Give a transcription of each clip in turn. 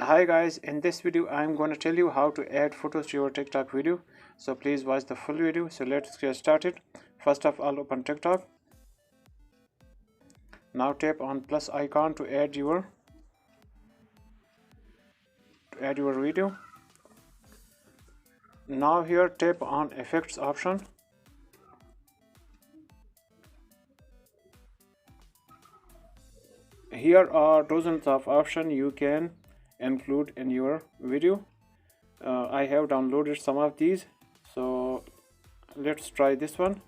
Hi guys, in this video I'm going to tell you how to add photos to your TikTok video. So please watch the full video. So let's get started. First of all, open TikTok. Now tap on plus icon to add your video. Now here tap on effects option. Here are dozens of options you can include in your video. I have downloaded some of these, so let's try this one.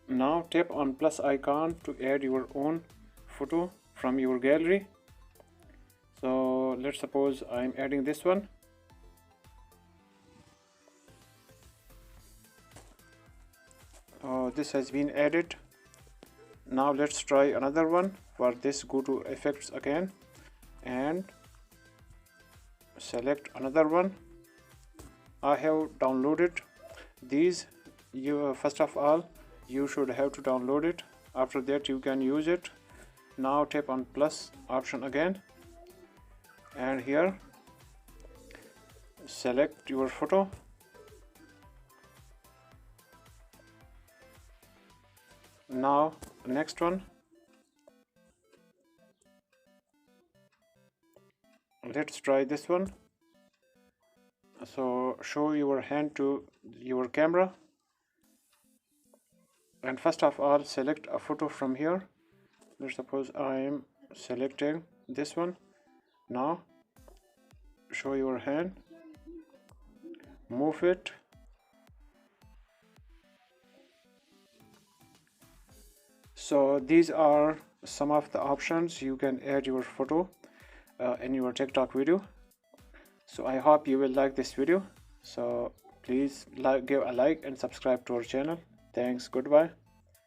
Now tap on plus icon to add your own photo from your gallery. So let's suppose I'm adding this one. This has been added. Now let's try another one. For this, go to effects again and select another one. I have downloaded these. First of all, you should have to download it. After that you can use it. Now tap on plus option again, and here select your photo. Now next one, let's try this one. So show your hand to your camera, and first of all select a photo from here. Let's suppose I am selecting this one. Now show your hand, move it. So these are some of the options you can add your photo in your TikTok video. So I hope you will like this video. So please give a like and subscribe to our channel. Thanks. Goodbye.